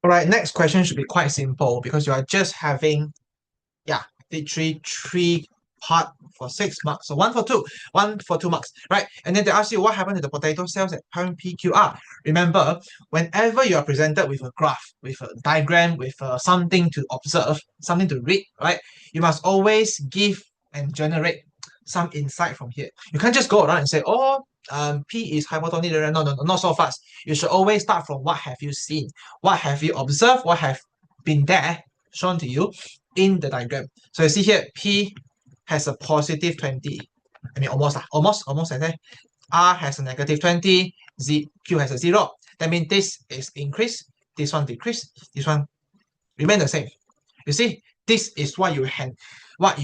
All right, next question should be quite simple because you are just having, yeah, literally three part for 6 marks. So one for 2 marks, right? And then they ask you what happened to the potato cells at point PQR. Remember, whenever you are presented with a graph, with a diagram, with something to observe, something to read, right? You must always give and generate some insight from here. You can't just go around and say, oh, P is hypotonic. No, no, no, not so fast. You should always start from what have you seen, what have you observed, what have been there shown to you in the diagram. So you see here, P has a positive 20. I mean, almost like that. R has a negative 20. Q has a 0. That means this is increase, this one decrease, this one remain the same. You see, this is what you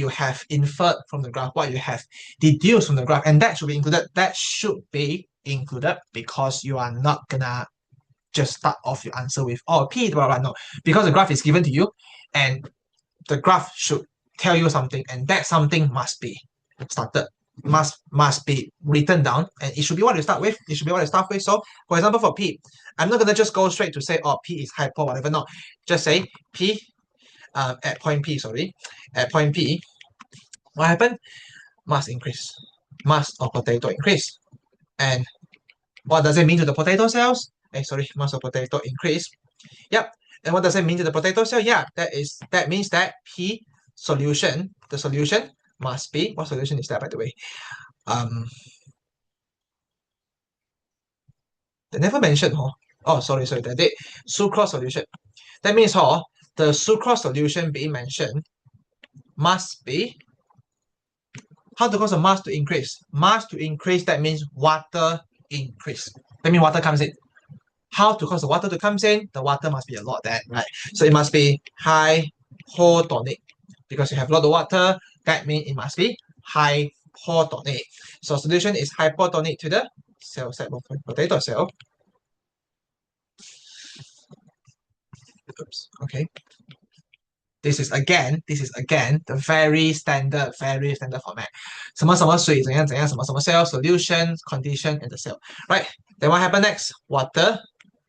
have inferred from the graph, what you have deduced from the graph, and that should be included. That should be included because you are not gonna just start off your answer with P, blah, blah, blah. No, because the graph is given to you, and the graph should tell you something, and that something must be started, must be written down, and it should be what you start with. It should be what you start with. So, for example, for P, I'm not gonna just go straight to say, oh, P is hypo, whatever. No, just say P at point P. Sorry, at point P, what happened? Mass increase, mass of potato increase, and what does it mean to the potato cells? Sorry, mass of potato increase. Yep. And what does it mean to the potato cell? Yeah, that means that P solution, the solution must be, what solution is that, by the way? They never mentioned, huh? Oh, sorry, they did. Sucrose solution. That means, the sucrose solution being mentioned must be, how to cause the mass to increase? Mass to increase, that means water increase. That means water comes in. How to cause the water to come in? The water must be a lot then, right? So it must be hypotonic. Because you have a lot of water, that means it must be hypotonic. So solution is hypotonic to the cell set of potato cell. Oops, okay. This is again the very standard format. 什么什么水怎样怎样什么什么 cell, solution, condition, and the cell. Right? Then what happened next? Water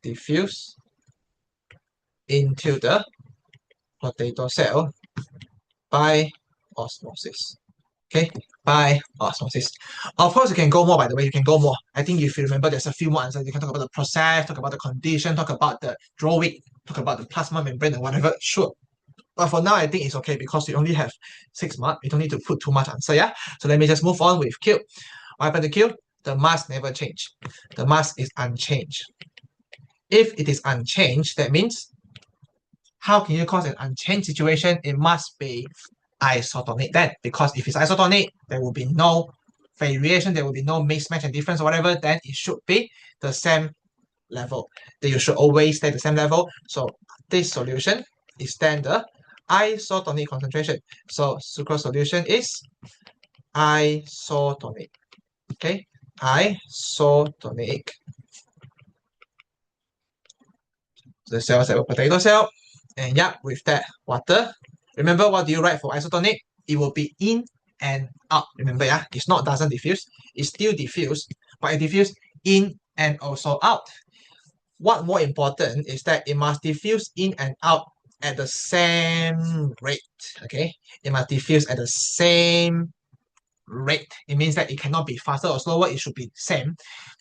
diffuse into the potato cell by osmosis. Okay, by osmosis. Of course, you can go more, by the way, you can go more. I think if you remember, there's a few more answers. You can talk about the process, talk about the condition, talk about the draw weight, talk about the plasma membrane and whatever. Sure. But for now, I think it's okay because we only have 6 marks. We don't need to put too much answer, yeah? So let me just move on with Q. What happened to Q? The mass never changed. The mass is unchanged. If it is unchanged, that means how can you cause an unchanged situation? It must be isotonic then, because if it's isotonic, there will be no variation, there will be no mismatch and difference or whatever, then it should be the same level. Then you should always stay the same level. So this solution is then the isotonic concentration. So sucrose solution is isotonic. Okay, isotonic. The cell is a potato cell. And yeah, with that water. Remember what do you write for isotonic? It will be in and out. Remember, yeah, it's not doesn't diffuse. It's still diffuse, but it diffuse in and also out. What more important is that it must diffuse in and out at the same rate. Okay, it must diffuse at the same rate. It means that it cannot be faster or slower. It should be same.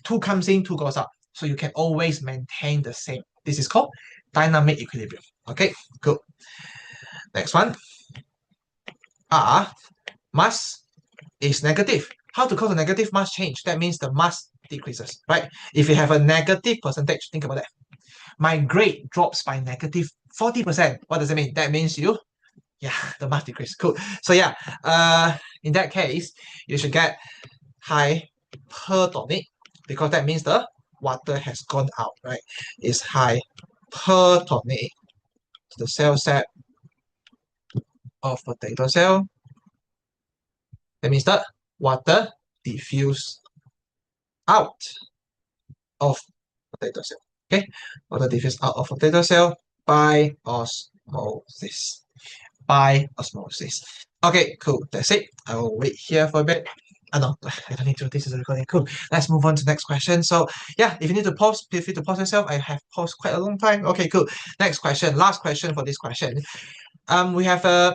Two comes in, two goes out. So you can always maintain the same. This is called dynamic equilibrium. Okay, good. Next one. Mass is negative. How to cause a negative mass change? That means the mass decreases, right? If you have a negative percentage, think about that. My grade drops by negative 40%. What does it mean? That means the mass decrease. Cool. So yeah, in that case, you should get hypertonic because that means the water has gone out, right? It's hypertonic. The cell set of potato cell. That means the water diffuse out of potato cell. Okay, water diffuse out of potato cell by osmosis. By osmosis. Okay, cool. That's it. I will wait here for a bit. No, I don't need to. This is a recording. Cool. Let's move on to the next question. So yeah, if you need to pause, feel free to pause yourself. I have paused quite a long time. Okay, cool. Next question. Last question for this question. We have a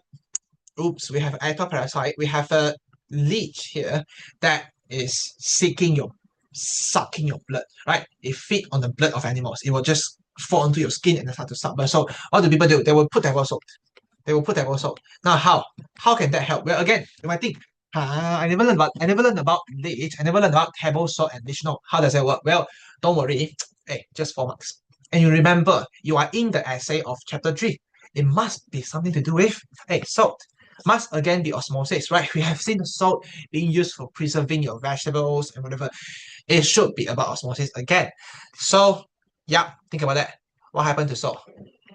we have ectoparasite. We have a leech here that is sucking your blood, right? It feed on the blood of animals. It will just fall onto your skin and start to suck blood. So what do people do? They will put table soap. They will put table soap. Now how? How can that help? Well, again, you might think, I never learned about leech. I never learned about table soap and leech. No, how does that work? Well, don't worry. Hey, just 4 marks. And you remember, you are in the essay of chapter 3. It must be something to do with, hey, salt. Must again be osmosis, right? We have seen the salt being used for preserving your vegetables and whatever. It should be about osmosis again. So, yeah, think about that. What happened to salt?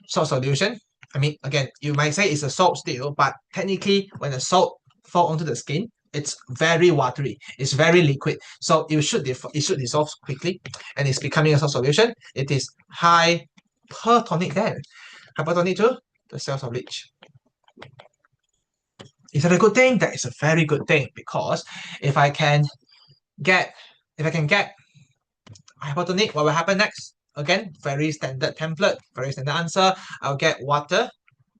Salt solution. I mean, again, you might say it's a salt still, but technically, when the salt fall onto the skin, it's very watery. It's very liquid. So it should dissolve quickly, and it's becoming a salt solution. It is hypertonic then. Hypertonic to the cells of leech. Is that a good thing? That is a very good thing, because if I can get hypertonic, what will happen next? Again, very standard template, very standard answer. I'll get water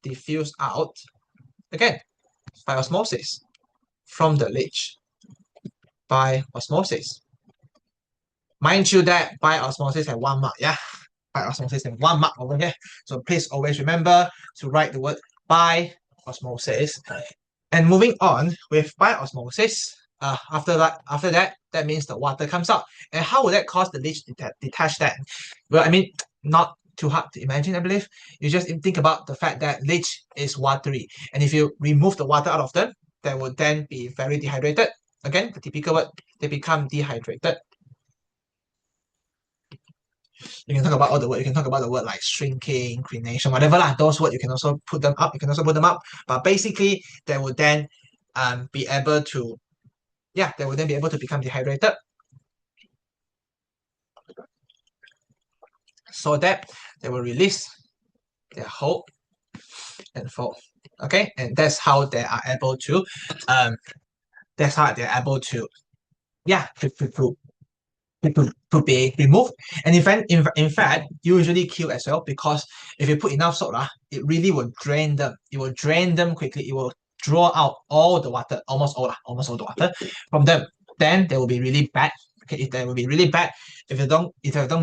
diffuse out, again, by osmosis from the leech. By osmosis. Mind you that by osmosis have 1 mark, yeah? By osmosis have 1 mark over here. So please always remember to write the word by osmosis. And moving on with by osmosis, after that means the water comes out. And how would that cause the leech to detach that? Well, I mean, not too hard to imagine, I believe. You just think about the fact that leech is watery. And if you remove the water out of them, they will then be very dehydrated. Again, the typical word, they become dehydrated. You can talk about all the word. You can talk about the word like shrinking, crenation, whatever lah. Those words you can also put them up. You can also put them up. But basically, they will then be able to, they will then be able to become dehydrated, so that they will release their hold and fold. Okay, and that's how they are able to, to be removed. And in fact, usually kill as well, because if you put enough salt, it really will drain them. It will drain them quickly. It will draw out all the water, almost all the water from them. Then they will be really bad. Okay, if they will be really bad, if they don't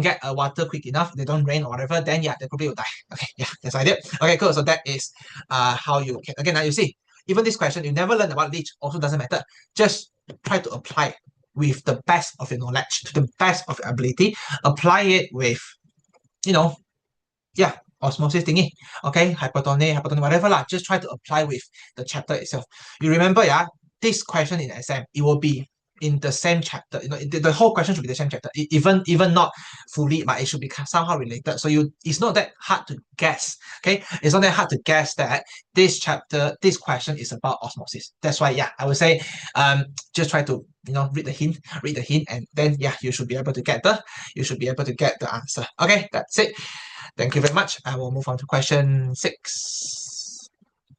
get water quick enough, they don't rain or whatever, then yeah, they probably will die. Okay, yeah, that's the idea. Okay, cool. So that is how you can, again, now you see, even this question, you never learn about leech, also doesn't matter. Just try to apply with the best of your knowledge, to the best of your ability. Apply it with, osmosis thingy. Okay, hypertonic, whatever lah. Just try to apply with the chapter itself. You remember, this question in exam, it will be in the same chapter. The whole question should be the same chapter. Even not fully, but it should be somehow related. So it's not that hard to guess. Okay, it's not that hard to guess that this question is about osmosis. That's why, I would say, just try to read the hint, and then you should be able to get the answer. Okay, that's it. Thank you very much. I will move on to question 6.